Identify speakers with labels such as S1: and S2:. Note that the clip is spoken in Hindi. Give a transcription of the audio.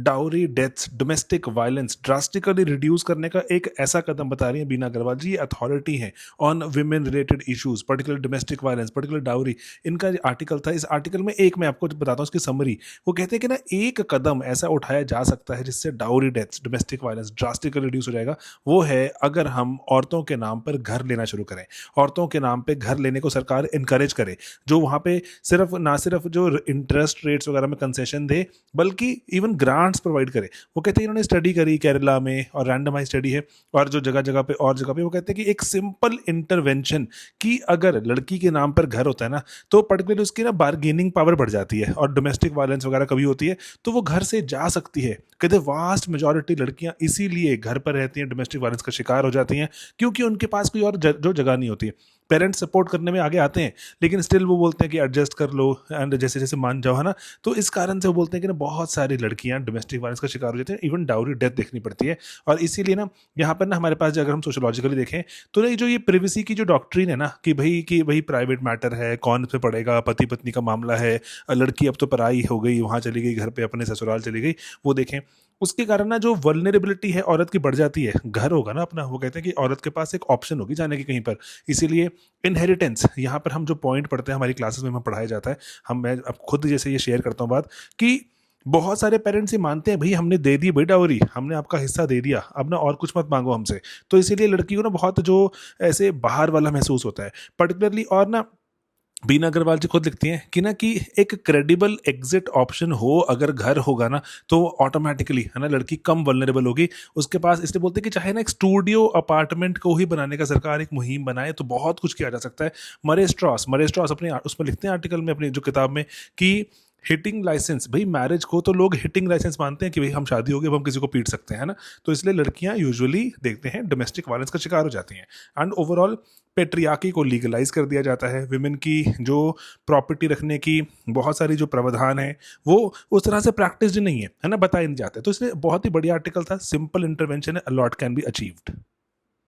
S1: Dowry deaths, domestic violence drastically reduce करने का एक ऐसा कदम बता रही है बीना अग्रवाल जी। ये अथॉरिटी है on women related issues, particular domestic violence, particular dowry. इनका आर्टिकल था, इस आर्टिकल में एक मैं आपको बताता हूँ उसकी समरी। वो कहते हैं कि ना एक कदम ऐसा उठाया जा सकता है जिससे dowry deaths, domestic violence drastically reduce हो जाएगा। वो है अगर हम औरतों के नाम पर घर लेना शुरू करें, औरतों के नाम पे घर लेने को सरकार इनकरेज करे, जो वहाँ पे सिर्फ ना सिर्फ जो इंटरेस्ट रेट्स वगैरह में कंसेशन दे बल्कि इवन ग्रांट्स प्रोवाइड करे। वो कहते हैं इन्होंने स्टडी करी केरला में और रैंडमाइज स्टडी है और जो जगह जगह पे और जगह पे, वो कहते हैं कि एक सिंपल इंटरवेंशन कि अगर लड़की के नाम पर घर होता है ना तो पर्टिकुलरली उसकी ना बार्गेनिंग पावर बढ़ जाती है और डोमेस्टिक वायलेंस वगैरह कभी होती है तो वो घर से जा सकती है। कहते वास्ट मेजॉरिटी लड़कियां इसीलिए घर पर रहती हैं, डोमेस्टिक वायलेंस का शिकार हो जाती हैं, क्योंकि उनके पास कोई और जो जगह नहीं होती है। पेरेंट्स सपोर्ट करने में आगे आते हैं लेकिन स्टिल वो बोलते हैं कि एडजस्ट कर लो एंड जैसे जैसे मान जाओ, है ना। तो इस कारण से वो बोलते हैं कि ना बहुत सारी लड़कियां डोमेस्टिक वायलेंस का शिकार हो जाती हैं, इवन डाउरी डेथ देखनी पड़ती है। और इसीलिए ना यहाँ पर ना हमारे पास अगर हम सोशोलॉजिकली देखें तो ना जो ये प्रिवेसी की जो डॉक्ट्रिन है ना कि भाई प्राइवेट मैटर है, कौन पे पड़ेगा, पति पत्नी का मामला है, लड़की अब तो पराई हो गई, वहाँ चली गई, घर पे अपने ससुराल चली गई, वो देखें उसके कारण ना जो वल्नरेबिलिटी है औरत की बढ़ जाती है। घर होगा ना अपना, वो कहते हैं कि औरत के पास एक ऑप्शन होगी जाने की कहीं पर। इसीलिए इनहेरिटेंस, यहाँ पर हम जो पॉइंट पढ़ते हैं हमारी क्लासेस में हमें पढ़ाया जाता है, मैं अब खुद जैसे ये शेयर करता हूँ बात कि बहुत सारे पेरेंट्स ये मानते हैं भाई हमने दे दी भाई डाउरी, हमने आपका हिस्सा दे दिया, अब ना और कुछ मत मांगो हमसे। तो इसीलिए लड़की को ना बहुत जो ऐसे बाहर वाला महसूस होता है पर्टिकुलरली। और ना बीना अग्रवाल जी खुद लिखती हैं कि ना कि एक क्रेडिबल एग्जिट ऑप्शन हो अगर घर होगा ना तो ऑटोमेटिकली, है ना, लड़की कम वल्नरेबल होगी उसके पास। इसलिए बोलते हैं कि चाहे ना एक स्टूडियो अपार्टमेंट को ही बनाने का सरकार एक मुहिम बनाए तो बहुत कुछ किया जा सकता है। मरे स्ट्रॉस अपने उसमें लिखते हैं आर्टिकल में अपनी जो किताब में कि हिटिंग लाइसेंस, भाई मैरिज को तो लोग हिटिंग लाइसेंस मानते हैं कि भाई हम शादी हो गई अब हम किसी को पीट सकते हैं ना। तो इसलिए लड़कियां यूजुअली देखते हैं डोमेस्टिक वायलेंस का शिकार हो जाती हैं। एंड ओवरऑल पेट्रियार्की को लीगलाइज कर दिया जाता है। विमेन की जो प्रॉपर्टी रखने की बहुत सारी जो प्रावधान है वो उस तरह से प्रैक्टिस नहीं है ना, बताए नहीं जाते। तो इसलिए बहुत ही बढ़िया आर्टिकल था, सिंपल इंटरवेंशन है, अलॉट कैन बी अचीव्ड।